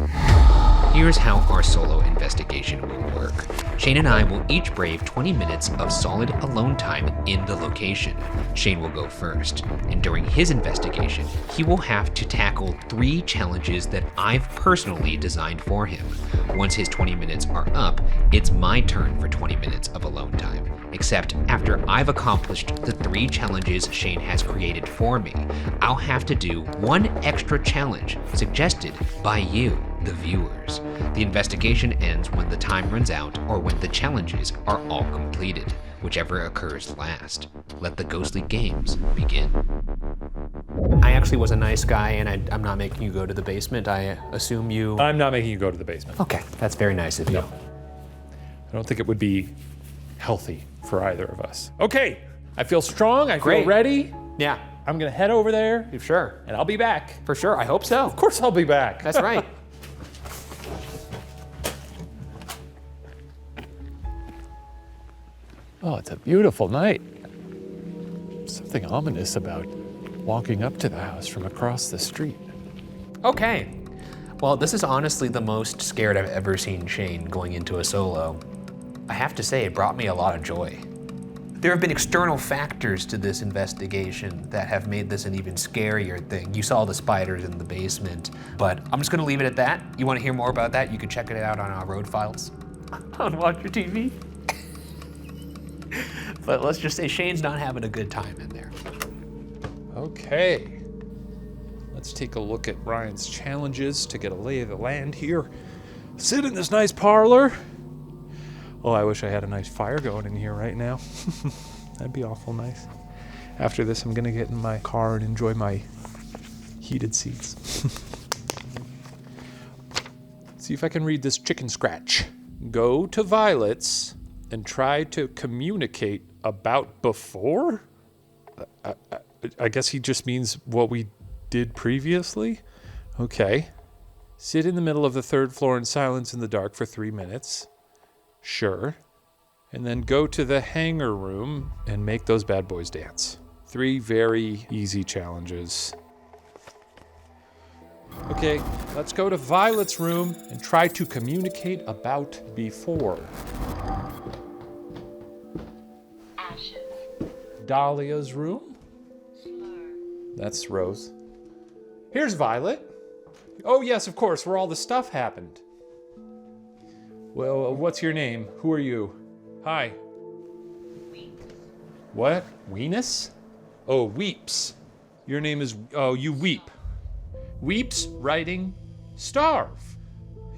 Here's how our solo investigation will work. Shane and I will each brave 20 minutes of solid alone time in the location. Shane will go first, and during his investigation, he will have to tackle 3 challenges that I've personally designed for him. Once his 20 minutes are up, it's my turn for 20 minutes of alone time. except after I've accomplished the 3 challenges Shane has created for me, I'll have to do one extra challenge suggested by you, the viewers. The investigation ends when the time runs out or when the challenges are all completed, whichever occurs last. Let the ghostly games begin. I actually was a nice guy, and I'm not making you go to the basement. I assume you... I'm not making you go to the basement. Okay, that's very nice of you. No. I don't think it would be healthy for either of us. Okay, I feel strong, I feel ready. Yeah. I'm gonna head over there. Sure. And I'll be back. For sure, I hope so. Of course I'll be back. That's right. Oh, it's a beautiful night. Something ominous about walking up to the house from across the street. Okay. Well, this is honestly the most scared I've ever seen Shane going into a solo. I have to say, it brought me a lot of joy. There have been external factors to this investigation that have made this an even scarier thing. You saw the spiders in the basement, but I'm just gonna leave it at that. You wanna hear more about that? You can check it out on our Road Files on Watch Your TV. But let's just say Shane's not having a good time in there. Okay. Let's take a look at Ryan's challenges to get a lay of the land here. Sit in this nice parlor. Oh, I wish I had a nice fire going in here right now. That'd be awful nice. After this, I'm gonna get in my car and enjoy my heated seats. See if I can read this chicken scratch. Go to Violet's and try to communicate about before? I guess he just means what we did previously? Okay. Sit in the middle of the 3rd floor in silence in the dark for 3 minutes. Sure. And then go to the hangar room and make those bad boys dance. 3 very easy challenges. Okay, let's go to Violet's room and try to communicate about before. Dahlia's room. That's Rose. Here's Violet. Oh yes, of course, where all the stuff happened. Well, what's your name? Who are you? Hi. What? Weenus? Oh, Weeps. Your name is, oh, you weep. Weeps, writing, starve.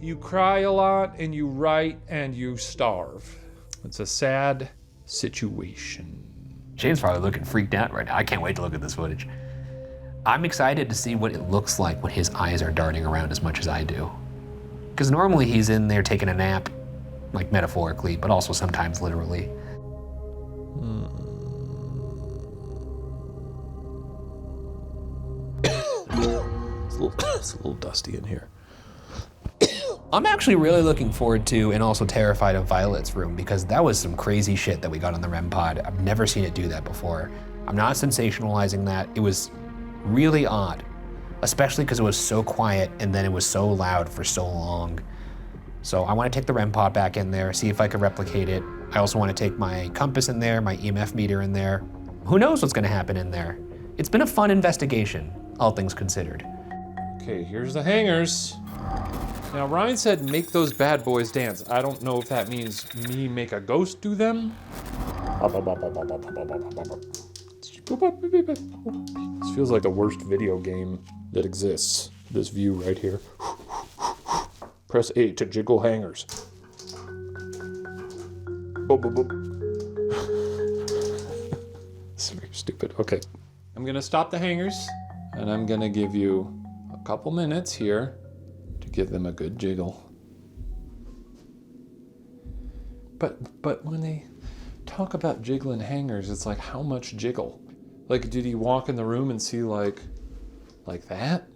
You cry a lot and you write and you starve. It's a sad situation. Shane's probably looking freaked out right now. I can't wait to look at this footage. I'm excited to see what it looks like when his eyes are darting around as much as I do. Because normally he's in there taking a nap, like metaphorically, but also sometimes literally. It's a little dusty in here. I'm actually really looking forward to and also terrified of Violet's room because that was some crazy shit that we got on the REM pod. I've never seen it do that before. I'm not sensationalizing that. It was really odd, especially because it was so quiet and then it was so loud for so long. So I want to take the REM pod back in there, see if I can replicate it. I also want to take my compass in there, my EMF meter in there. Who knows what's going to happen in there? It's been a fun investigation, all things considered. Okay, here's the hangers. Now, Ryan said make those bad boys dance. I don't know if that means me make a ghost do them. This feels like the worst video game that exists. This view right here. Press A to jiggle hangers. It's very stupid. Okay. I'm gonna stop the hangers and I'm gonna give you a couple minutes here to give them a good jiggle. But when they talk about jiggling hangers, it's like, how much jiggle? Like, did he walk in the room and see like that?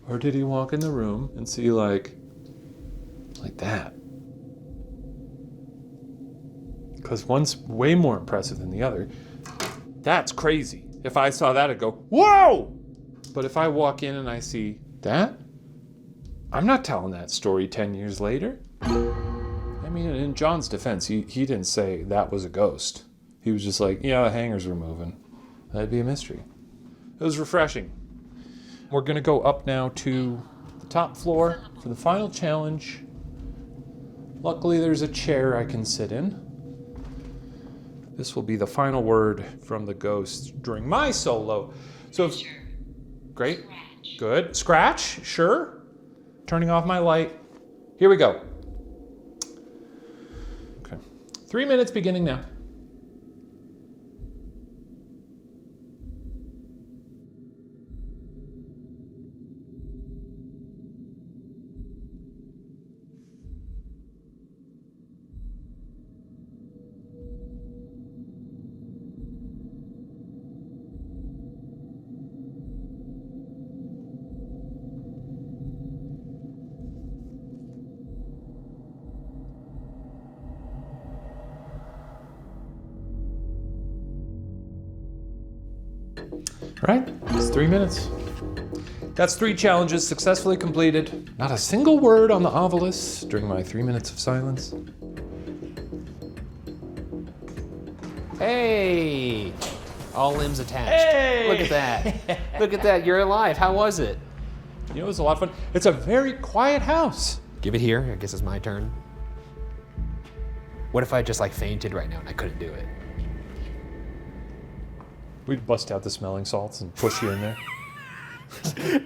Or did he walk in the room and see like that? Because one's way more impressive than the other. That's crazy. If I saw that, I'd go, whoa! But if I walk in and I see that, I'm not telling that story 10 years later. I mean, in John's defense, he didn't say that was a ghost. He was just like, yeah, the hangers were moving. That'd be a mystery. It was refreshing. We're gonna go up now to the top floor for the final challenge. Luckily, there's a chair I can sit in. This will be the final word from the ghost during my solo. So, great, good. Scratch, sure. Turning off my light. Here we go. Okay, 3 minutes beginning now. All right, it's 3 minutes. That's 3 challenges successfully completed. Not a single word on the ovilus during my 3 minutes of silence. Hey! All limbs attached. Hey! Look at that. Look at that, you're alive. How was it? You know, it was a lot of fun. It's a very quiet house. Give it here, I guess it's my turn. What if I just like fainted right now and I couldn't do it? We'd bust out the smelling salts and push you in there.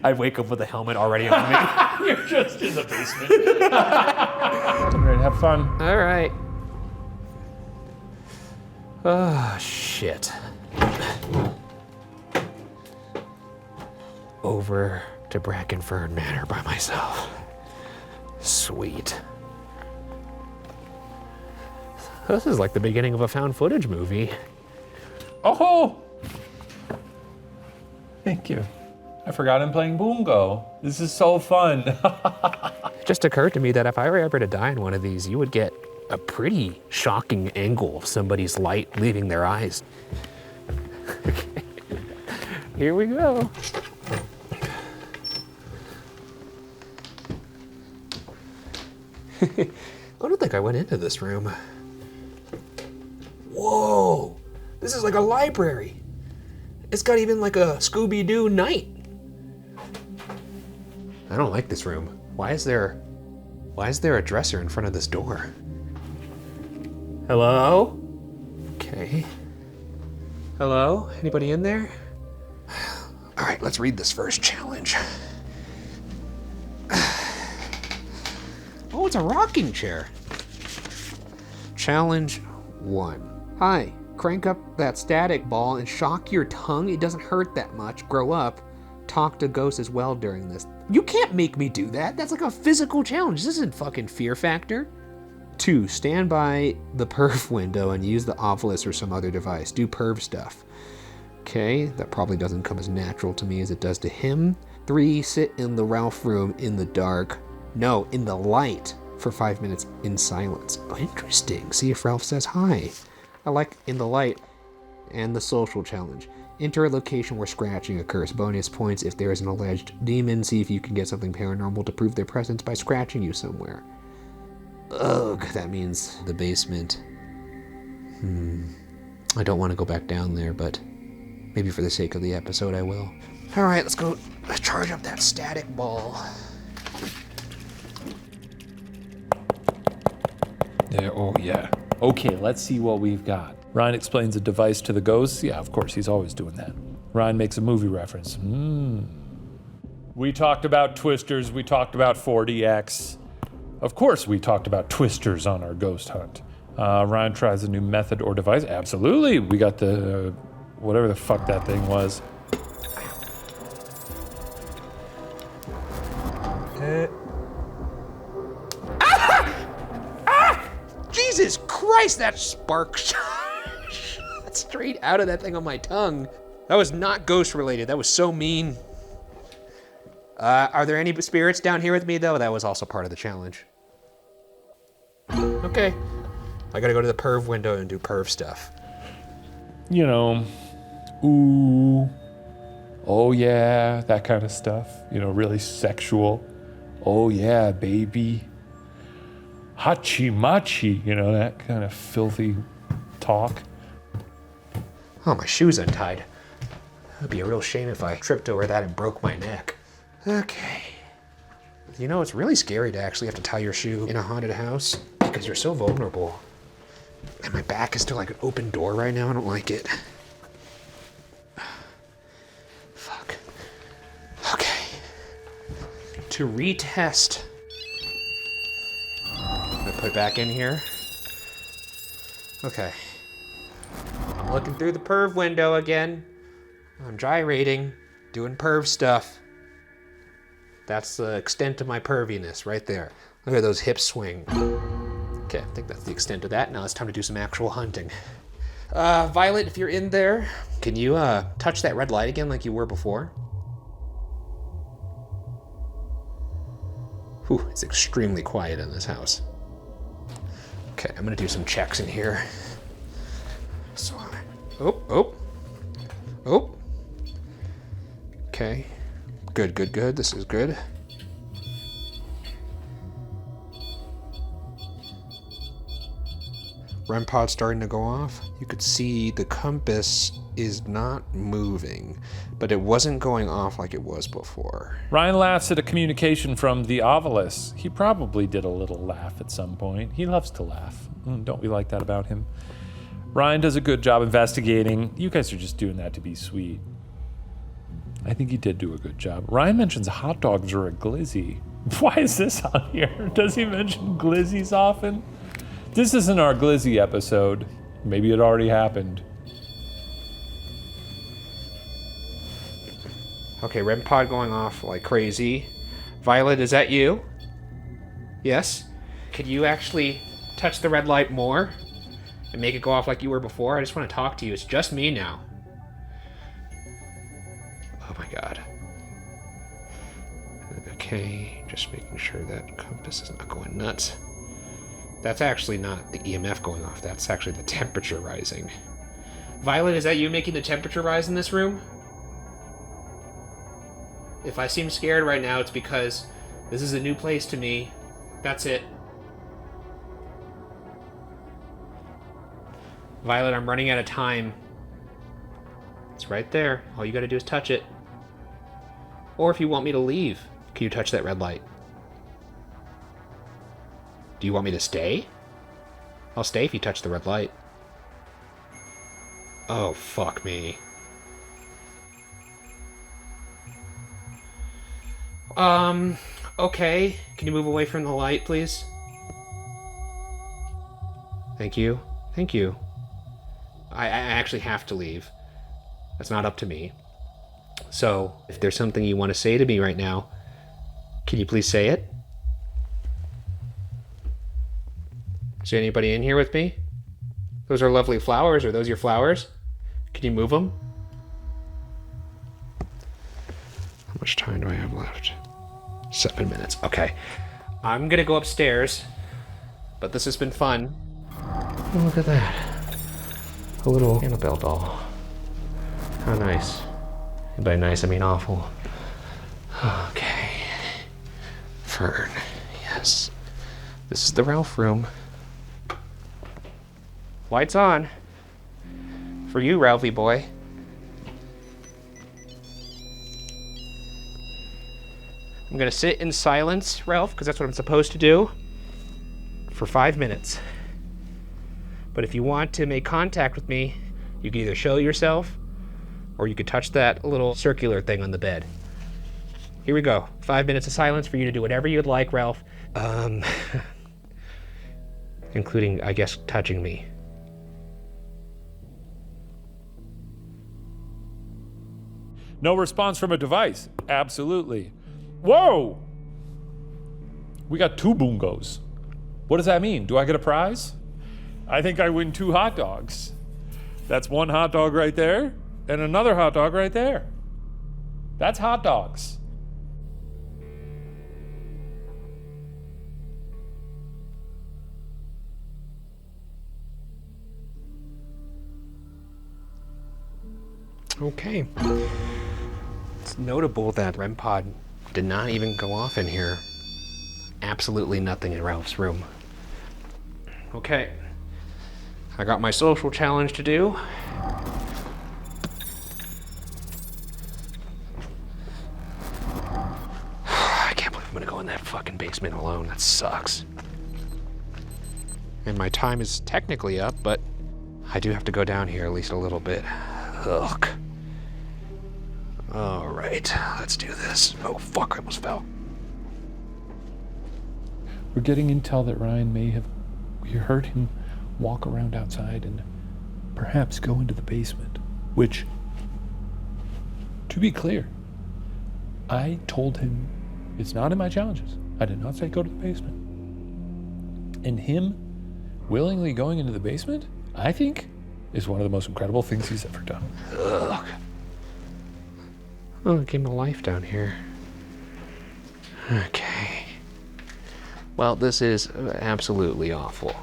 I'd wake up with a helmet already on me. You're just in the basement. I'm ready to have fun. All right. Oh, shit. Over to Brackenfern Manor by myself. Sweet. This is like the beginning of a found footage movie. Oh! Thank you. I forgot I'm playing Boongo. This is so fun. It just occurred to me that if I were ever to die in one of these, you would get a pretty shocking angle of somebody's light leaving their eyes. Okay. Here we go. I don't think I went into this room. Whoa, this is like a library. It's got even like a Scooby-Doo night. I don't like this room. Why is there a dresser in front of this door? Hello? Okay. Hello? Anybody in there? All right, let's read this first challenge. Oh, it's a rocking chair. Challenge 1. Hi, crank up that static ball and shock your tongue. It doesn't hurt that much. Grow up. Talk to ghosts as well during this. You can't make me do that. That's like a physical challenge. This isn't fucking Fear Factor. 2, stand by the perv window and use the ovilus or some other device. Do perv stuff. Okay, that probably doesn't come as natural to me as it does to him. 3, sit in the Ralph room in the dark. No, in the light for 5 minutes in silence. Oh, interesting. See if Ralph says hi. I like in the light. And the social challenge. Enter a location where scratching occurs. Bonus points if there is an alleged demon. See if you can get something paranormal to prove their presence by scratching you somewhere. Ugh, that means the basement. I don't want to go back down there, but maybe for the sake of the episode I will. All right, let's go. Let's charge up that static ball. There, oh yeah. Okay, let's see what we've got. Ryan explains a device to the ghosts. Yeah, of course, he's always doing that. Ryan makes a movie reference. We talked about twisters, we talked about 4DX. Of course we talked about twisters on our ghost hunt. Ryan tries a new method or device. Absolutely, we got the, whatever the fuck that thing was. Jesus Christ, that sparked straight out of that thing on my tongue. That was not ghost related. That was so mean. Are there any spirits down here with me though? That was also part of the challenge. Okay. I gotta go to the perv window and do perv stuff. You know, ooh, oh yeah, that kind of stuff. You know, really sexual. Oh yeah, baby. Hachi machi, you know, that kind of filthy talk. Oh, my shoe's untied. It'd be a real shame if I tripped over that and broke my neck. Okay. You know, it's really scary to actually have to tie your shoe in a haunted house because you're so vulnerable. And my back is to like an open door right now. I don't like it. Fuck. Okay. To retest. I'm gonna put it back in here. Okay. I'm looking through the perv window again. I'm gyrating, doing perv stuff. That's the extent of my perviness right there. Look at those hips swing. Okay, I think that's the extent of that. Now it's time to do some actual hunting. Violet, if you're in there, can you touch that red light again like you were before? Whew, it's extremely quiet in this house. Okay, I'm gonna do some checks in here. So, oh. Okay, good. This is good. REM pod's starting to go off. You could see the compass is not moving, but it wasn't going off like it was before. Ryan laughs at a communication from the Ovilus. He probably did a little laugh at some point. He loves to laugh. Don't we like that about him? Ryan does a good job investigating. You guys are just doing that to be sweet. I think he did do a good job. Ryan mentions hot dogs are a glizzy. Why is this on here? Does he mention glizzies often? This isn't our glizzy episode. Maybe it already happened. Okay, REM pod going off like crazy. Violet, is that you? Yes? Could you actually touch the red light more and make it go off like you were before? I just want to talk to you. It's just me now. Oh my god. Okay, just making sure that compass is not going nuts. That's actually not the EMF going off. That's actually the temperature rising. Violet, is that you making the temperature rise in this room? If I seem scared right now, it's because this is a new place to me. That's it. Violet, I'm running out of time. It's right there. All you gotta do is touch it. Or if you want me to leave, can you touch that red light? Do you want me to stay? I'll stay if you touch the red light. Oh, fuck me. Okay. Can you move away from the light, please? Thank you. Thank you. I actually have to leave. That's not up to me. So, if there's something you want to say to me right now, can you please say it? Is there anybody in here with me? Those are lovely flowers. Are those your flowers? Can you move them? How much time do I have left? 7 minutes. Okay. I'm gonna go upstairs, but this has been fun. Oh, look at that. A little Annabelle doll. How nice. And by nice, I mean awful. Okay. Fern. Yes. This is the Ralph room. Lights on. For you, Ralphie boy. I'm gonna sit in silence, Ralph, because that's what I'm supposed to do, for 5 minutes. But if you want to make contact with me, you can either show yourself, or you could touch that little circular thing on the bed. Here we go. 5 minutes of silence for you to do whatever you'd like, Ralph. Including, I guess, touching me. No response from a device. Absolutely. Whoa! We got 2 bungos. What does that mean? Do I get a prize? I think I win 2 hot dogs. That's 1 hot dog right there, and another hot dog right there. That's hot dogs. Okay. It's notable that REM pod did not even go off in here. Absolutely nothing in Ralph's room. Okay. I got my social challenge to do. I can't believe I'm gonna go in that fucking basement alone. That sucks. And my time is technically up, but I do have to go down here at least a little bit. Ugh. All right, let's do this. Oh, fuck, I almost fell. We're getting intel that Ryan may have... We heard him walk around outside and perhaps go into the basement, which, to be clear, I told him it's not in my challenges. I did not say go to the basement. And him willingly going into the basement, I think, is one of the most incredible things he's ever done. Ugh. Oh, it gave him a life down here. Okay. Well, this is absolutely awful.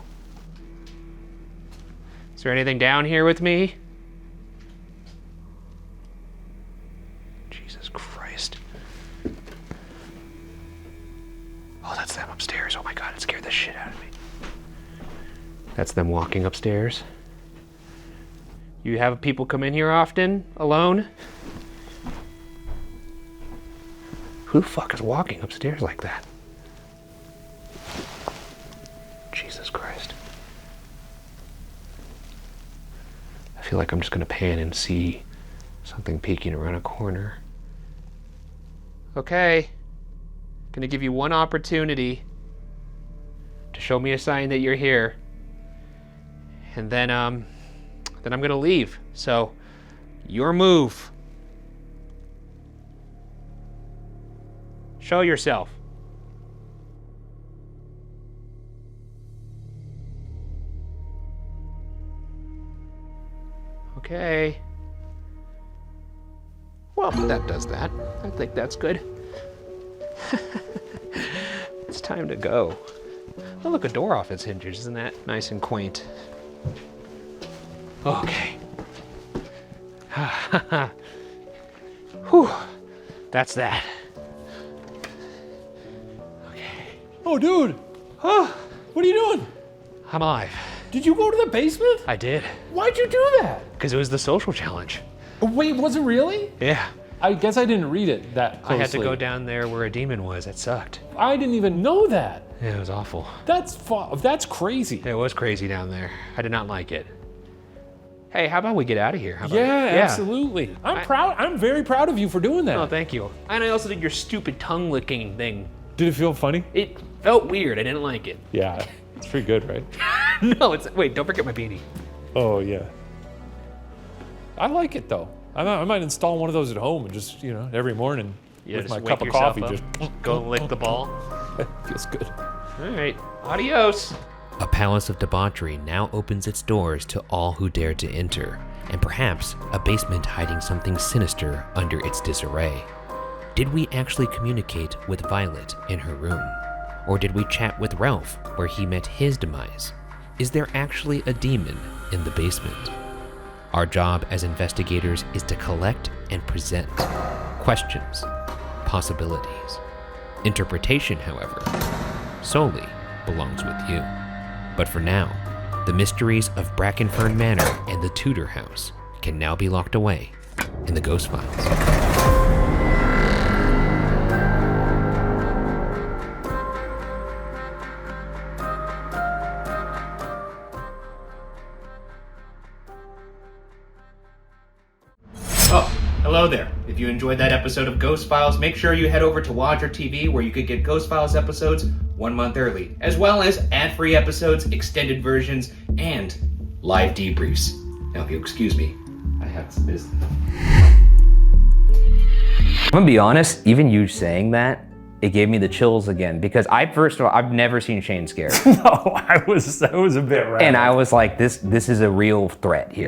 Is there anything down here with me? Jesus Christ. Oh, that's them upstairs. Oh my God, it scared the shit out of me. That's them walking upstairs. You have people come in here often, alone? Who the fuck is walking upstairs like that? Jesus Christ. I feel like I'm just gonna pan and see something peeking around a corner. Okay. Gonna give you one opportunity to show me a sign that you're here. And then I'm gonna leave. So, your move. Show yourself. Okay. Well, that does that. I think that's good. It's time to go. Oh, look, a door off its hinges. Isn't that nice and quaint? Okay. Whew. That's that. Oh, dude. Huh? What are you doing? I'm alive. Did you go to the basement? I did. Why'd you do that? Because it was the social challenge. Wait, was it really? Yeah. I guess I didn't read it that closely. I had to go down there where a demon was. It sucked. I didn't even know that. Yeah, it was awful. That's crazy. It was crazy down there. I did not like it. Hey, how about we get out of here? Yeah, absolutely. I'm very proud of you for doing that. Oh, thank you. And I also did your stupid tongue licking thing. Did it feel funny? It felt weird. I didn't like it. Yeah, it's pretty good, right? No, wait, don't forget my beanie. Oh, yeah. I like it, though. I might install one of those at home and just, every morning with my cup of coffee, just go lick the ball. Feels good. All right, adios. A palace of debauchery now opens its doors to all who dare to enter, and perhaps a basement hiding something sinister under its disarray. Did we actually communicate with Violet in her room? Or did we chat with Ralph where he met his demise? Is there actually a demon in the basement? Our job as investigators is to collect and present questions, possibilities. Interpretation, however, solely belongs with you. But for now, the mysteries of Brackenfern Manor and the Tutor house can now be locked away in the Ghost Files. Hello there. If you enjoyed that episode of Ghost Files, make sure you head over to Watcher TV where you could get Ghost Files episodes 1 month early, as well as ad-free episodes, extended versions, and live debriefs. Now, if you'll excuse me, I have some business. I'm gonna be honest, even you saying that, it gave me the chills again, because I've never seen Shane scared. No, I was a bit rattled. And I was like, this is a real threat here.